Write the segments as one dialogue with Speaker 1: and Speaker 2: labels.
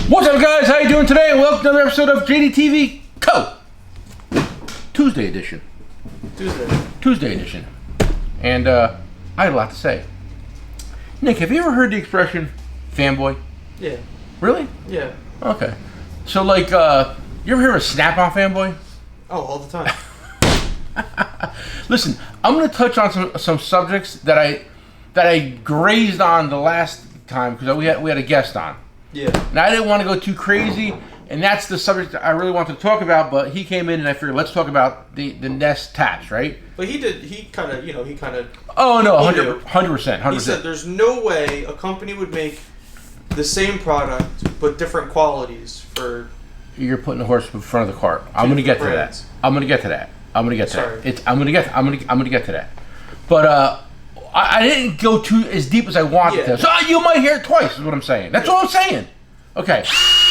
Speaker 1: What's up, guys? How you doing today? Welcome to another episode of JDTCo. Tuesday edition. Tuesday edition. And I had a lot to say. Nick, have you ever heard the expression fanboy?
Speaker 2: Yeah.
Speaker 1: Really?
Speaker 2: Yeah.
Speaker 1: Okay. So, like, you ever hear of a Snap-on fanboy?
Speaker 2: Oh, all the time.
Speaker 1: Listen, I'm going to touch on some subjects that I grazed on the last time because we had a guest on.
Speaker 2: Yeah.
Speaker 1: And I didn't want to go too crazy, and that's the subject I really wanted to talk about, but he came in and I figured, let's talk about the Nest taps, right?
Speaker 2: But he kind of...
Speaker 1: Oh, no, 100%.
Speaker 2: He said there's no way a company would make the same product, but different qualities for...
Speaker 1: You're putting the horse in front of the cart. I'm going to get to that. I'm going to get to that. I'm going to get to that. But, I didn't go too as deep as I wanted to. So you might hear it twice, is what I'm saying. That's all I'm saying. Okay.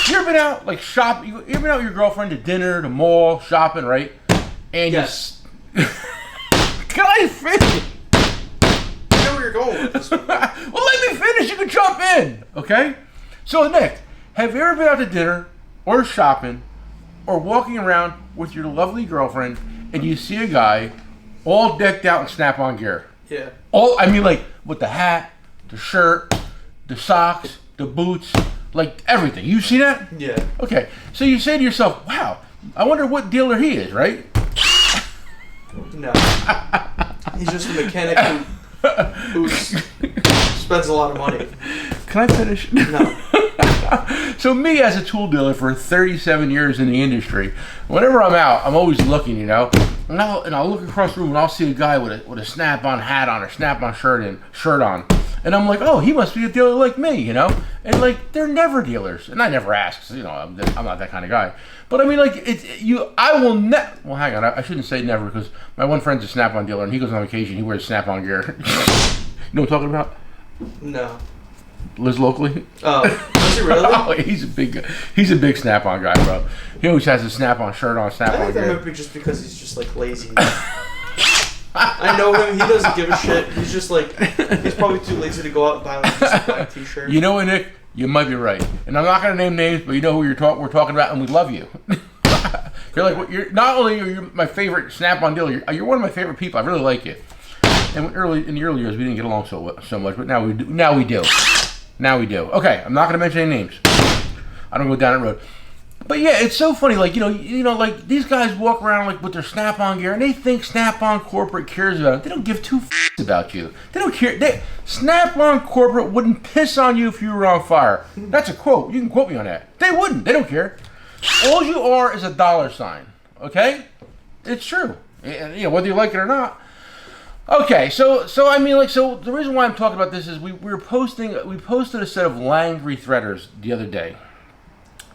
Speaker 1: You ever been out, like, shopping? You ever been out with your girlfriend to dinner, to mall, shopping, right? And
Speaker 2: yes.
Speaker 1: Can I finish?
Speaker 2: I know where you're going with this one.
Speaker 1: Well, let me finish. You can jump in. Okay? So, Nick, have you ever been out to dinner or shopping or walking around with your lovely girlfriend and you see a guy all decked out in Snap-on gear?
Speaker 2: Yeah.
Speaker 1: I mean, like, with the hat, the shirt, the socks, the boots, like, everything. You see that?
Speaker 2: Yeah.
Speaker 1: Okay. So you say to yourself, wow, I wonder what dealer he is, right?
Speaker 2: No. He's just a mechanic who spends a lot of money.
Speaker 1: Can I finish?
Speaker 2: No.
Speaker 1: So me, as a tool dealer for 37 years in the industry, whenever I'm out, I'm always looking, you know, and I'll look across the room and I'll see a guy with a Snap-on hat on or Snap-on shirt on, and I'm like, oh, he must be a dealer like me, you know, and like they're never dealers, and I never ask, you know, I'm not that kind of guy, but I mean, like I will never. Well, hang on, I shouldn't say never because my one friend's a Snap-on dealer and he goes on vacation, he wears Snap-on gear. You know what I'm talking about?
Speaker 2: No.
Speaker 1: Lives locally.
Speaker 2: Oh, does he really?
Speaker 1: Oh, he's a big Snap-on guy, bro. He always has a Snap-on shirt on,
Speaker 2: I
Speaker 1: Snap-on
Speaker 2: think that
Speaker 1: gear.
Speaker 2: might be just because he's just like lazy. I know him. He doesn't give a shit. He's just like he's probably too lazy to go out and buy like just a black T-shirt.
Speaker 1: You know what, Nick? You might be right, and I'm not gonna name names, but you know who we're talking about, and we love you. You're like you're not only you're my favorite Snap-on dealer, you're one of my favorite people. I really like you. And in the early years, we didn't get along so much, but now we do. Now we do. Okay, I'm not gonna mention any names. I don't go down that road. But yeah, it's so funny. Like you know, like these guys walk around like with their Snap-on gear, and they think Snap-on corporate cares about it. They don't give two f***s about you. They don't care. Snap-on corporate wouldn't piss on you if you were on fire. That's a quote. You can quote me on that. They wouldn't. They don't care. All you are is a dollar sign. Okay, it's true. You know, whether you like it or not. Okay, so I mean, like, so the reason why I'm talking about this is we posted a set of Lang rethreaders the other day,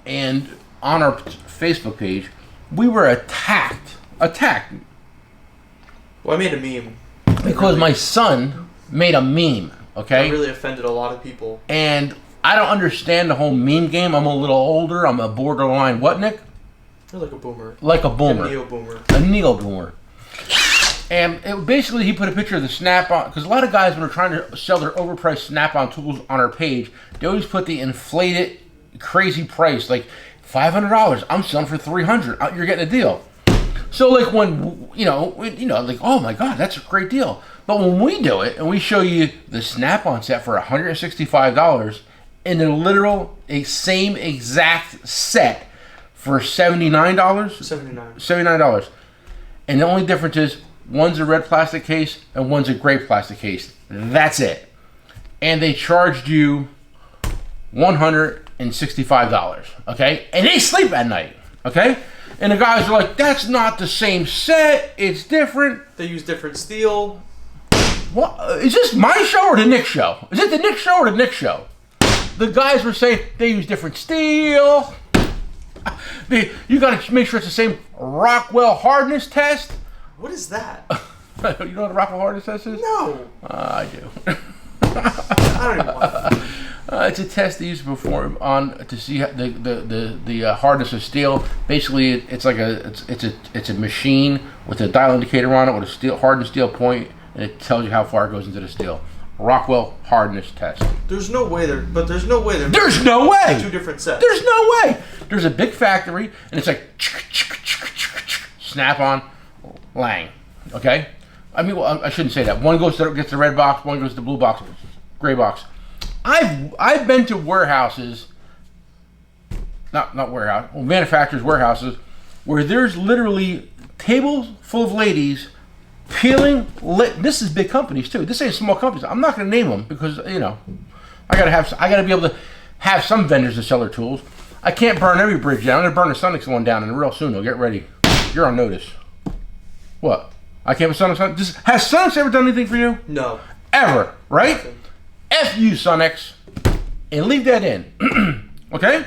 Speaker 1: and on our Facebook page, we were attacked.
Speaker 2: Well, I made a meme
Speaker 1: Because my son made a meme, okay?
Speaker 2: That really offended a lot of people.
Speaker 1: And I don't understand the whole meme game. I'm a little older. I'm a borderline what, Nick?
Speaker 2: You're like a boomer.
Speaker 1: Like a boomer.
Speaker 2: A neo-boomer.
Speaker 1: A neo-boomer. And basically, he put a picture of the Snap-on, because a lot of guys, when they're trying to sell their overpriced Snap-on tools on our page, they always put the inflated, crazy price, like $500. I'm selling for $300. You're getting a deal. So, like, when, like, oh my God, that's a great deal. But when we do it, and we show you the Snap-on set for $165, and the same exact set for $79? $79. And the only difference is, one's a red plastic case and one's a gray plastic case. That's it. And they charged you $165, okay? And they sleep at night, okay? And the guys are like, that's not the same set. It's different.
Speaker 2: They use different steel.
Speaker 1: What? Is this my show or the Nick show? Is it the Nick show or the Nick show? The guys were saying they use different steel. You got to make sure it's the same Rockwell hardness test.
Speaker 2: What is that?
Speaker 1: You know what a Rockwell hardness test is?
Speaker 2: No.
Speaker 1: I do.
Speaker 2: I don't even want to.
Speaker 1: It's a test they used to perform to see the hardness of steel. Basically, it's like it's a machine with a dial indicator on it with a hardened steel point, and it tells you how far it goes into the steel. Rockwell hardness test.
Speaker 2: There's no way they're. There's no way they're.
Speaker 1: There's no way.
Speaker 2: Two different sets.
Speaker 1: There's no way. There's a big factory, and it's like Snap-on, Lang. Okay. I mean, well, I shouldn't say that. One gets the red box, one goes to the blue box, gray box. I've been to warehouses, not warehouse, well, manufacturers' warehouses, where there's literally tables full of ladies peeling. This is big companies too. This ain't small companies. I'm not going to name them because I gotta be able to have some vendors to sell their tools. I can't burn every bridge down. I'm going to burn the Sunex one down, and real soon. Though, get ready. You're on notice. What? I can't put Sunex. Has Sunex ever done anything for you?
Speaker 2: No.
Speaker 1: Ever, right? Nothing. F you, Sunex, and leave that in. Okay?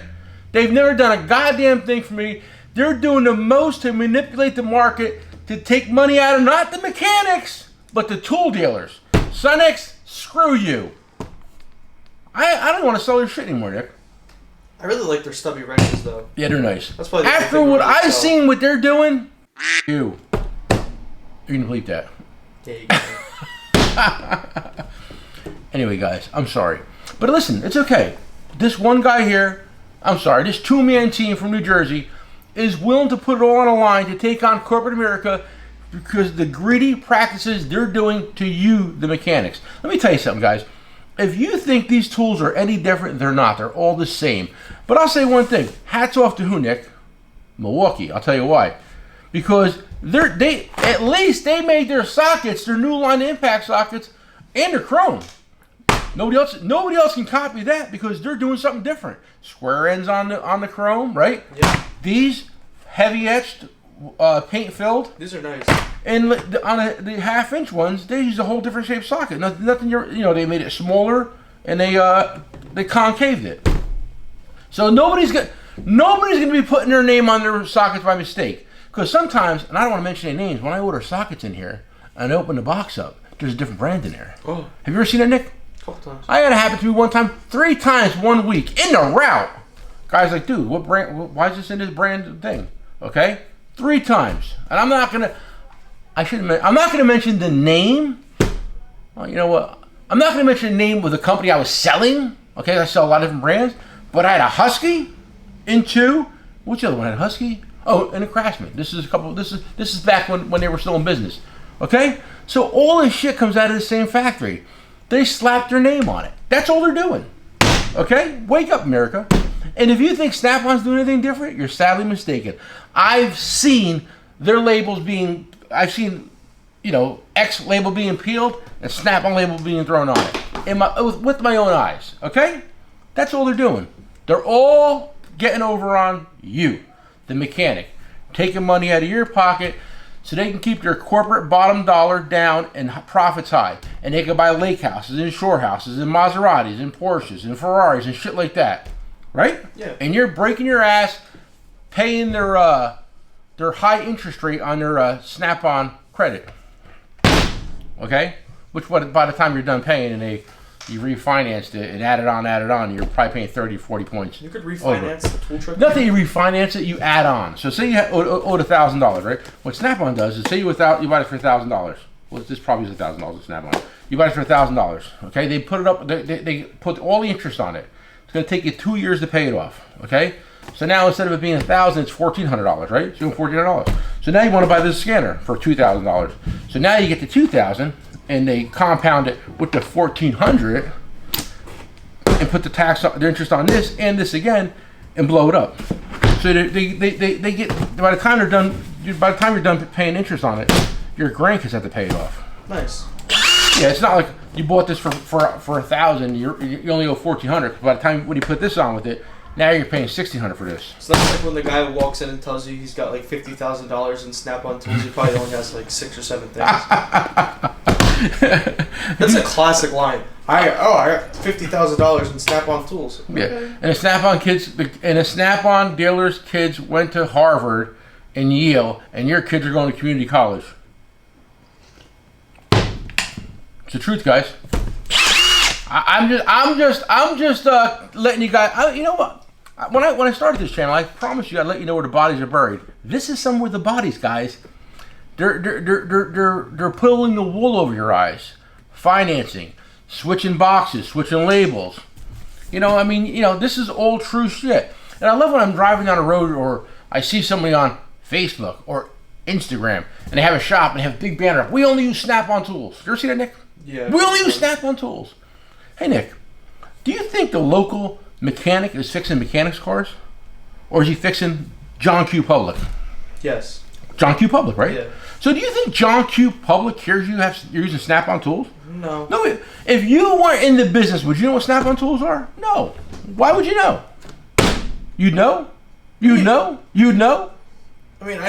Speaker 1: They've never done a goddamn thing for me. They're doing the most to manipulate the market to take money out of not the mechanics, but the tool dealers. Sunex, screw you. I don't want to sell your shit anymore, Nick.
Speaker 2: I really like their stubby wrenches, though.
Speaker 1: Yeah, they're nice.
Speaker 2: That's probably
Speaker 1: after what I've seen, what they're doing. You can bleep that.
Speaker 2: There you go.
Speaker 1: Anyway, guys, I'm sorry. But listen, it's okay. This one guy here, this two-man team from New Jersey is willing to put it all on a line to take on corporate America because of the greedy practices they're doing to you, the mechanics. Let me tell you something, guys. If you think these tools are any different, they're not. They're all the same. But I'll say one thing. Hats off to who, Nick? Milwaukee. I'll tell you why. Because they at least they made their sockets, their new line impact sockets, and their chrome. Nobody else can copy that because they're doing something different. Square ends on the chrome, right?
Speaker 2: Yeah.
Speaker 1: These heavy etched, paint filled.
Speaker 2: These are nice.
Speaker 1: And on the half-inch ones, they use a whole different shaped socket. Nothing. They made it smaller and they concaved it. So nobody's gonna be putting their name on their sockets by mistake. Because sometimes, and I don't want to mention any names, when I order sockets in here and I open the box up, there's a different brand in there.
Speaker 2: Oh.
Speaker 1: Have you ever seen that, Nick?
Speaker 2: A couple times.
Speaker 1: I had it happen to me one time, 3 times 1 week in the route. Guy's like, dude, what brand? Why is this in this brand thing? Okay, 3 times, and I'm not gonna mention the name. Well, you know what? I'm not gonna mention the name of the company I was selling. Okay, I sell a lot of different brands, but I had a Husky in 2. Which other one had a Husky? Oh, and a Craftsman. This is back when they were still in business. Okay, so all this shit comes out of the same factory. They slapped their name on it. That's all they're doing. Okay, wake up, America. And if you think Snap-on's doing anything different, you're sadly mistaken. I've seen their labels being, X label being peeled and Snap-on label being thrown on it with my own eyes. Okay, that's all they're doing. They're all getting over on you, the mechanic, taking money out of your pocket so they can keep their corporate bottom dollar down and profits high. And they can buy lake houses and shore houses and Maseratis and Porsches and Ferraris and shit like that. Right?
Speaker 2: Yeah. And
Speaker 1: you're breaking your ass paying their high interest rate on their Snap-on credit. Okay? Which by the time you're done paying and you refinanced it and added on, you're probably paying 30 or 40 points.
Speaker 2: You could refinance the tool truck.
Speaker 1: Not that you refinance it, you add on. So say you owed $1,000, right? What Snap-on does is say you bought it for $1,000. Well, this probably is $1,000 at Snap-on. You buy it for $1,000. Okay? They put it up. They put all the interest on it. It's going to take you 2 years to pay it off. Okay? So now instead of it being $1,000, it's $1,400, right? So you're doing $1,400. So now you want to buy this scanner for $2,000. So now you get the $2,000. And they compound it with the $1,400 and put the interest on this and this again and blow it up. So they get, by the time you're done paying interest on it, your grandkids have to pay it off.
Speaker 2: Nice.
Speaker 1: Yeah, it's not like you bought this for $1,000. You only owe $1,400. By the time when you put this on with it, now you're paying $1,600 for this.
Speaker 2: So that's like when the guy walks in and tells you he's got like $50,000 in Snap-on tools. He probably only has like 6 or 7 things. That's a classic line. I got $50,000 in Snap-on tools.
Speaker 1: Yeah, okay. And the Snap-on dealers' kids went to Harvard and Yale, and your kids are going to community college. It's the truth, guys. I'm just letting you guys. You know what? When I started this channel, I promised you I'd let you know where the bodies are buried. This is somewhere the bodies, guys. They're pulling the wool over your eyes, financing, switching boxes, switching labels. You know, I mean, you know, this is old true shit. And I love when I'm driving down the road or I see somebody on Facebook or Instagram and they have a shop and they have a big banner up. We only use Snap-on tools. You ever see that, Nick?
Speaker 2: Yeah.
Speaker 1: We only use Snap-on tools. Hey, Nick, do you think the local mechanic is fixing mechanics' cars? Or is he fixing John Q. Public?
Speaker 2: Yes.
Speaker 1: John Q. Public, right?
Speaker 2: Yeah.
Speaker 1: So do you think John Q. Public hears you're using Snap-on tools?
Speaker 2: No.
Speaker 1: No. If you weren't in the business, would you know what Snap-on tools are? No. Why would you know? You'd know? You'd know? You'd know?
Speaker 2: I mean,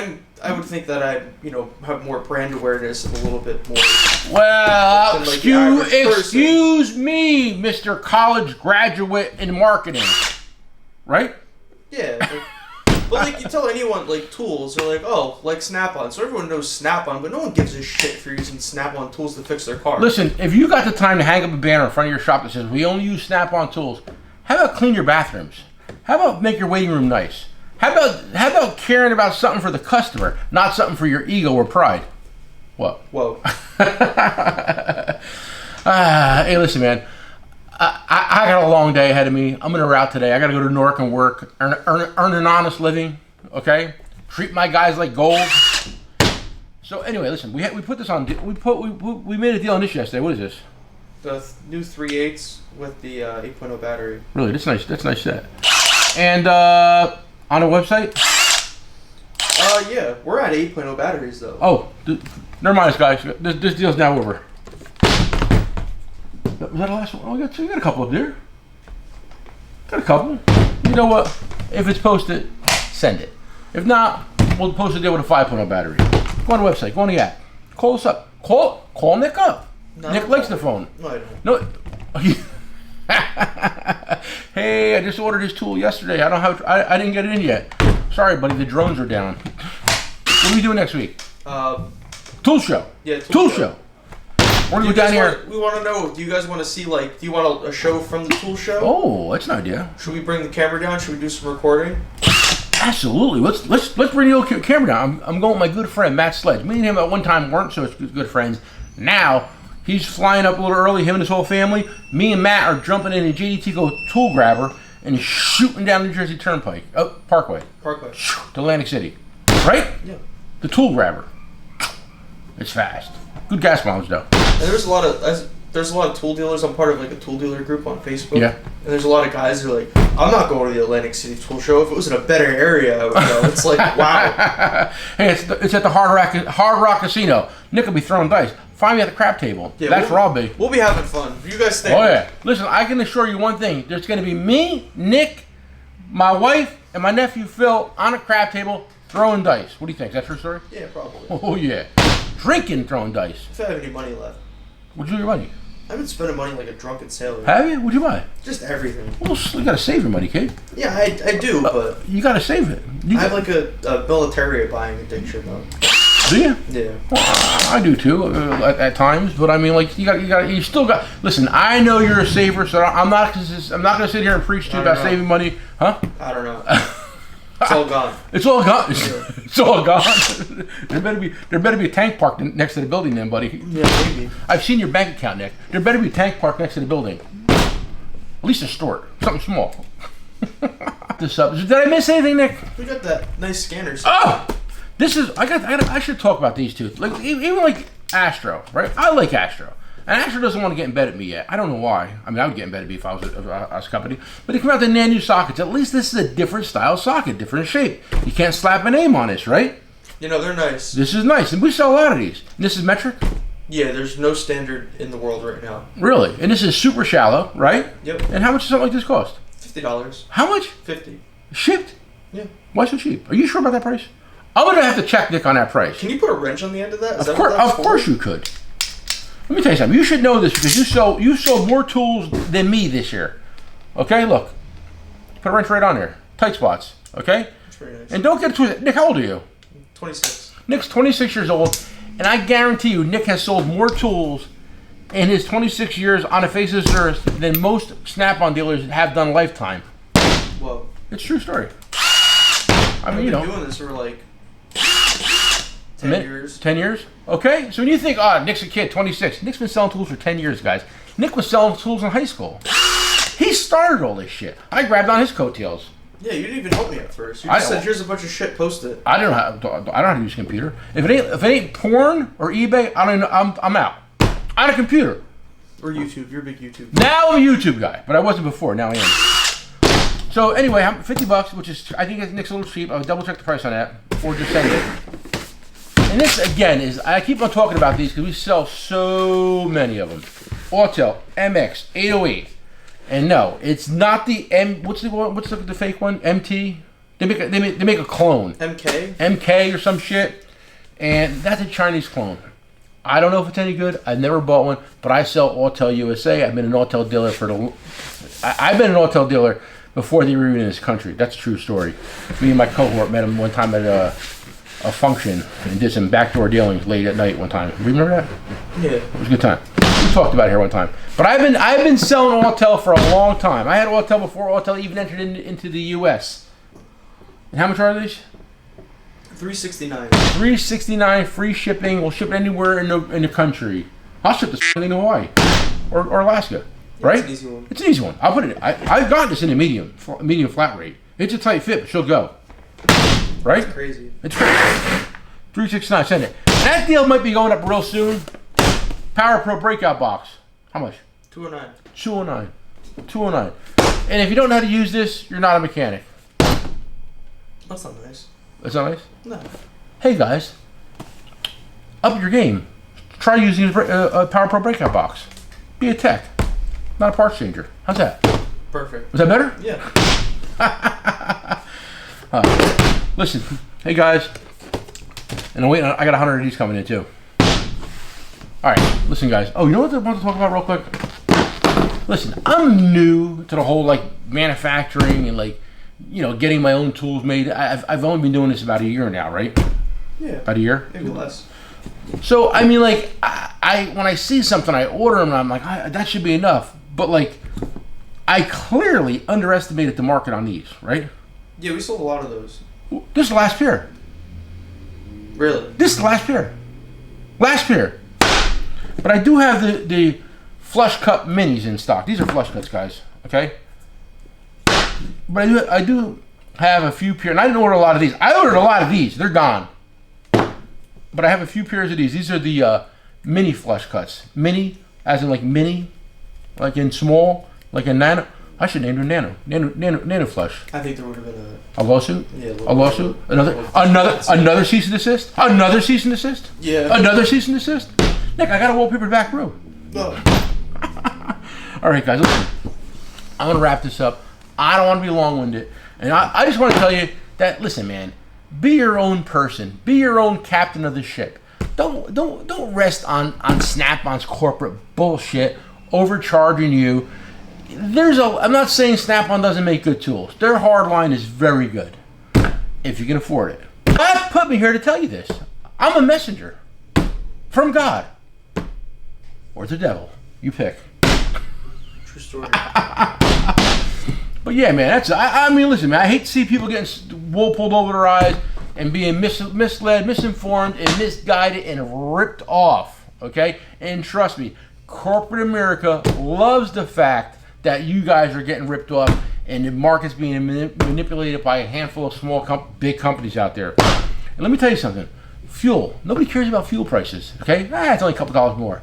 Speaker 2: I would think that I'd, you know, have more brand awareness and a little bit more.
Speaker 1: Well,
Speaker 2: than, like, the average person.
Speaker 1: excuse me, Mr. College graduate in marketing. Right?
Speaker 2: Yeah. But like you tell anyone like tools, they're like, oh, like Snap-on. So everyone knows Snap-on, but no one gives a shit for using Snap-on tools to fix their car.
Speaker 1: Listen, if you got the time to hang up a banner in front of your shop that says we only use Snap-on tools, how about clean your bathrooms? How about make your waiting room nice? How about caring about something for the customer, not something for your ego or pride? What?
Speaker 2: Whoa.
Speaker 1: Hey, listen, man. I got a long day ahead of me. I'm in a route today. I got to go to Newark and work, earn an honest living. Okay, treat my guys like gold. So anyway, listen. We put this on. We made a deal on this yesterday. What is this?
Speaker 2: The new 3/8 with the 8.0 battery.
Speaker 1: Really, that's nice. That's nice set. And on a website.
Speaker 2: Yeah, we're at 8.0 batteries though.
Speaker 1: Oh, never mind, guys. This deal's now over. Was that the last one? Oh, we got a couple up there. Got a couple. You know what? If it's posted, send it. If not, we'll post a deal with a 5.0 battery. Go on the website. Go on the app. Call us up. Call Nick up.
Speaker 2: No,
Speaker 1: Nick likes the phone.
Speaker 2: No, I don't.
Speaker 1: No. Hey, I just ordered this tool yesterday. I didn't get it in yet. Sorry, buddy. The drones are down. What are we doing next week? Tool show.
Speaker 2: Yeah,
Speaker 1: tool show. We're gonna go down here.
Speaker 2: We want to know. Do you guys want to see like? Do you want a show from the tool show?
Speaker 1: Oh, that's an idea.
Speaker 2: Should we bring the camera down? Should we do some recording?
Speaker 1: Absolutely. Let's bring the old camera down. I'm going with my good friend Matt Sledge. Me and him at one time weren't so good friends. Now he's flying up a little early. Him and his whole family. Me and Matt are jumping in a JDTCo tool grabber and shooting down the New Jersey Turnpike, Parkway, to Atlantic City. Right?
Speaker 2: Yeah.
Speaker 1: The tool grabber. It's fast. Good gas mileage though.
Speaker 2: And there's a lot of tool dealers. I'm part of like a tool dealer group on Facebook.
Speaker 1: Yeah.
Speaker 2: And there's a lot of guys who are like, I'm not going to the Atlantic City Tool Show. If it was in a better area, I would go. It's like, wow.
Speaker 1: Hey, it's at the Hard Rock Casino. Nick will be throwing dice. Find me at the crap table.
Speaker 2: Yeah,
Speaker 1: That's where I'll be.
Speaker 2: We'll be having fun. You guys stay.
Speaker 1: Oh yeah. Listen, I can assure you one thing. There's going to be me, Nick, my wife, and my nephew Phil on a crap table throwing dice. What do you think? Is that true story?
Speaker 2: Yeah, probably.
Speaker 1: Oh yeah. Drinking, throwing dice.
Speaker 2: If I have any money left.
Speaker 1: What'd you do with your money?
Speaker 2: I've been spending money like a drunken sailor.
Speaker 1: Have you? What'd you buy?
Speaker 2: Just everything.
Speaker 1: Well, you gotta save your money, kid.
Speaker 2: Yeah, I do, but
Speaker 1: You gotta save it.
Speaker 2: I have like a military buying addiction though.
Speaker 1: Do you?
Speaker 2: Yeah.
Speaker 1: Well, I do too at times, but I mean, like you still got. Listen, I know you're a saver, so I'm not gonna sit here and preach to you about saving money, huh?
Speaker 2: I don't know. It's all gone.
Speaker 1: It's all gone. It's all gone. There better be a tank parked next to the building, then, buddy.
Speaker 2: Yeah, maybe.
Speaker 1: I've seen your bank account, Nick. There better be a tank parked next to the building. At least a store, something small. This up. Did I miss anything, Nick?
Speaker 2: We got that nice scanner.
Speaker 1: Oh, this is. I should talk about these two. Like even like Astro, right? I like Astro. And Astro doesn't want to get in bed at me yet. I don't know why. I mean, I would get in bed at me if I was a company. But they come out with the new sockets. At least this is a different style socket, different shape. You can't slap a name on this, right?
Speaker 2: You know, they're nice.
Speaker 1: This is nice. And we sell a lot of these. And this is metric?
Speaker 2: Yeah, there's no standard in the world right now.
Speaker 1: Really? And this is super shallow, right?
Speaker 2: Yep.
Speaker 1: And how much does something like this cost?
Speaker 2: $50.
Speaker 1: How much?
Speaker 2: $50.
Speaker 1: Shipped?
Speaker 2: Yeah.
Speaker 1: Why so cheap? Are you sure about that price? I'm going to have to check Nick on that price.
Speaker 2: Can you put a wrench on the end of that?
Speaker 1: Of course you could. Let me tell you something. You should know this because you sold more tools than me this year. Okay, look. Put a wrench right on there. Tight spots. Okay?
Speaker 2: That's very nice.
Speaker 1: And don't get twisted. Nick, how old are you?
Speaker 2: 26.
Speaker 1: Nick's 26 years old, and I guarantee you Nick has sold more tools in his 26 years on the face of this earth than most Snap-on dealers have done lifetime.
Speaker 2: Whoa.
Speaker 1: It's a true story. I mean,
Speaker 2: I've been doing this for like 10 years.
Speaker 1: 10 years? Okay. So when you think, Nick's a kid, 26. Nick's been selling tools for 10 years, guys. Nick was selling tools in high school. He started all this shit. I grabbed on his coattails.
Speaker 2: Yeah, you didn't even help me at first. You just said, "Here's a bunch of shit. Post it."
Speaker 1: I don't know how to use a computer. If it ain't porn or eBay, I don't know. I'm out. On a computer.
Speaker 2: Or YouTube. You're a big YouTube.
Speaker 1: Now I'm a YouTube guy, but I wasn't before. Now I am. So anyway, $50, which is I think Nick's a little cheap. I'll double check the price on that, or just send it. And this again is I keep on talking about these because we sell so many of them. Autel MX 808. And no, it's not the What's the fake one? MT. They make a clone. MK or some shit, and that's a Chinese clone. I don't know if it's any good. I've never bought one, but I sell Autel USA. I've been an Autel dealer I've been an Autel dealer before they were even in this country. That's a true story. Me and my cohort met him one time at a function and did some backdoor dealings late at night one time. Remember that?
Speaker 2: Yeah.
Speaker 1: It was a good time. We talked about it here one time. But I've been selling Autel for a long time. I had Autel before Autel even entered into the U.S. And how much are these?
Speaker 2: $369.
Speaker 1: $369 free shipping. We'll ship it anywhere in the country. I'll ship this thing to Hawaii or Alaska, right? It's an easy one. It's an easy one. I'll put it. I've got this in a medium flat rate. It's a tight fit, but she'll go. Right?
Speaker 2: It's crazy.
Speaker 1: It's crazy. $369. Send it. That deal might be going up real soon. Power Pro breakout box. How much?
Speaker 2: $209.
Speaker 1: $209. And if you don't know how to use this, you're not a mechanic.
Speaker 2: That's not nice.
Speaker 1: That's not nice?
Speaker 2: No.
Speaker 1: Hey guys, up your game. Try using a Power Pro breakout box. Be a tech, not a parts changer. How's that?
Speaker 2: Perfect.
Speaker 1: Was that better?
Speaker 2: Yeah.
Speaker 1: Listen, hey guys, and I got 100 of these coming in too. All right, listen guys. Oh, you know what I want to talk about real quick? Listen, I'm new to the whole like manufacturing and like, you know, getting my own tools made. I've only been doing this about a year now, right?
Speaker 2: Yeah.
Speaker 1: About a year?
Speaker 2: Maybe less.
Speaker 1: So, I mean, like, I when I see something, I order them, and I'm like, that should be enough. But, like, I clearly underestimated the market on these, right?
Speaker 2: Yeah, we sold a lot of those.
Speaker 1: This is the last pair.
Speaker 2: Really?
Speaker 1: This is the last pair. Last pair. But I do have the flush cut minis in stock. These are flush cuts, guys, okay? But I do have a few pairs, and I didn't order a lot of these. I ordered a lot of these. They're gone. But I have a few pairs of these. These are the mini flush cuts. Mini, as in like mini, like in small, like in nano. I should name them nano flush.
Speaker 2: I think there would have been
Speaker 1: a lawsuit.
Speaker 2: Yeah,
Speaker 1: a lawsuit. Another cease and desist. Another cease and desist.
Speaker 2: Yeah.
Speaker 1: Another cease and desist. Nick, I got a wallpaper back room.
Speaker 2: No.
Speaker 1: All right, guys. Listen, I'm gonna wrap this up. I don't want to be long-winded, and I just want to tell you that. Listen, man. Be your own person. Be your own captain of the ship. Don't rest on Snap-on's corporate bullshit, overcharging you. I'm not saying Snap-on doesn't make good tools. Their hard line is very good, if you can afford it. God put me here to tell you this. I'm a messenger from God or the devil. You pick.
Speaker 2: True story.
Speaker 1: But yeah, man, I mean, listen, man, I hate to see people getting wool pulled over their eyes and being misled, misinformed, and misguided and ripped off, okay? And trust me, corporate America loves the fact that you guys are getting ripped off and the market's being manipulated by a handful of small, big companies out there. And let me tell you something. Fuel. Nobody cares about fuel prices, okay? It's only a couple dollars more.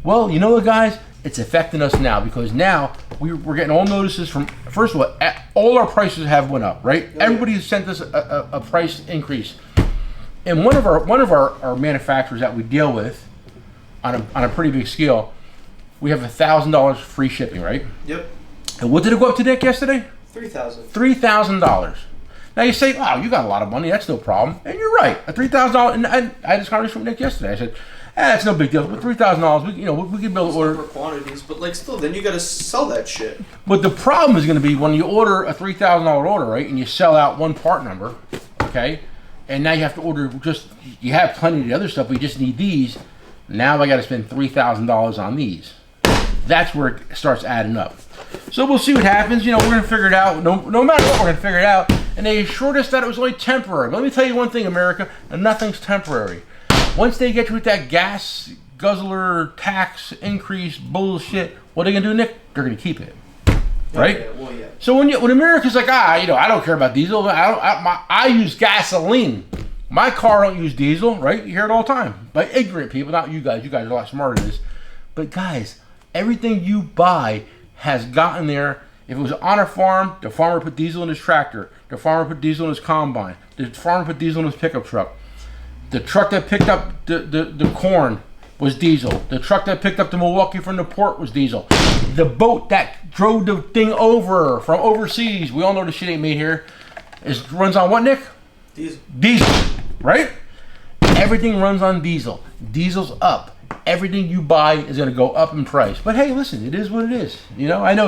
Speaker 1: Well, you know what, guys? It's affecting us now because now we're getting all notices from, first of all our prices have went up, right?
Speaker 2: Yeah.
Speaker 1: Everybody sent us a price increase. And one of our manufacturers that we deal with on a pretty big scale, we have $1,000 free shipping, right?
Speaker 2: Yep.
Speaker 1: And what did it go up to, Nick, yesterday?
Speaker 2: $3,000.
Speaker 1: $3,000. Now you say, wow, you got a lot of money, that's no problem. And you're right, a $3,000, and I had this conversation with Nick yesterday. I said, it's no big deal. With $3,000, we can build order
Speaker 2: for quantities, but like still, then you got to sell that shit.
Speaker 1: But the problem is going to be when you order a $3,000 order, right, and you sell out one part number, okay, and now you have to order you have plenty of the other stuff, but you just need these. Now I got to spend $3,000 on these. That's where it starts adding up. So we'll see what happens. We're going to figure it out. No matter what, we're going to figure it out. And they assured us that it was only temporary. But let me tell you one thing, America, and nothing's temporary. Once they get you with that gas guzzler tax increase bullshit. What are they gonna do, Nick? They're gonna keep it, right?
Speaker 2: Yeah, well, yeah.
Speaker 1: So when America's like, I don't care about diesel. I use gasoline. My car don't use diesel, right? You hear it all the time by ignorant people, not you guys. You guys are a lot smarter than this. But guys, everything you buy has gotten there. If it was on a farm, the farmer put diesel in his tractor. The farmer put diesel in his combine. The farmer put diesel in his pickup truck. The truck that picked up the corn was diesel. The truck that picked up the Milwaukee from the port was diesel. The boat that drove the thing over from overseas, we all know the shit ain't made here, runs on what, Nick? Diesel, right? Everything runs on diesel. Diesel's up. Everything you buy is going to go up in price. But hey, listen, it is what it is. I know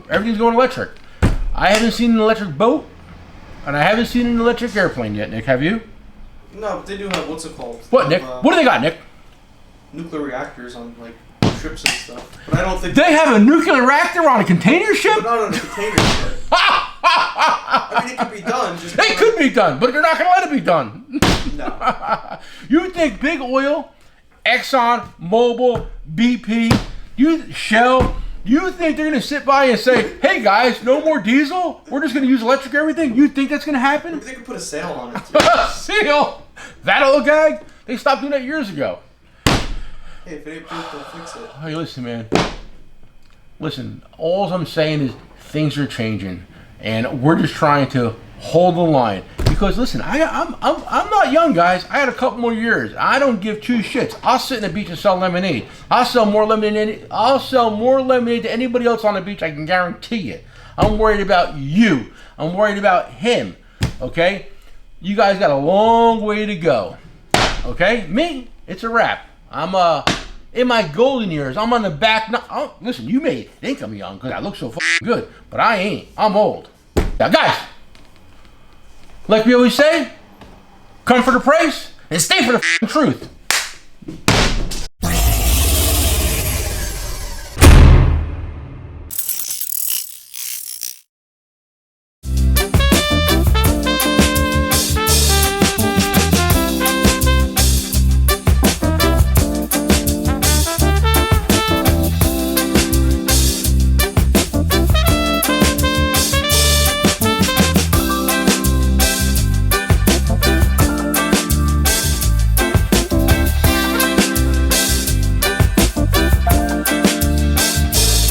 Speaker 1: everything's going electric. I haven't seen an electric boat, and I haven't seen an electric airplane yet, Nick. Have you?
Speaker 2: No, but they do have, what's it called?
Speaker 1: What, Nick? What do they got, Nick?
Speaker 2: Nuclear reactors on, like, ships and stuff. But I don't think...
Speaker 1: They have a nuclear reactor on a container ship?
Speaker 2: But not on a container ship. I mean, it could be done.
Speaker 1: It could be done, but they're not going to let it be done.
Speaker 2: No.
Speaker 1: You think Big Oil, Exxon, Mobil, BP, Shell, you think they're going to sit by and say, hey guys, no more diesel? We're just going to use electric everything? You think that's going to happen?
Speaker 2: Maybe they could put a sail on it, too.
Speaker 1: Seal? That old gag? They stopped doing that years ago.
Speaker 2: Hey, if it ain't broke, they'll fix it.
Speaker 1: Hey, listen, man. Listen, all I'm saying is things are changing, and we're just trying to hold the line. Because listen, I'm not young, guys. I had a couple more years. I don't give two shits. I'll sit in the beach and sell lemonade. I'll sell more lemonade to anybody else on the beach. I can guarantee it. I'm worried about you. I'm worried about him. Okay? You guys got a long way to go. Okay? Me, it's a wrap. I'm in my golden years. I'm on the back. Listen, you may think I'm young because I look so fucking good, but I ain't. I'm old. Now, guys, like we always say, come for the price and stay for the truth.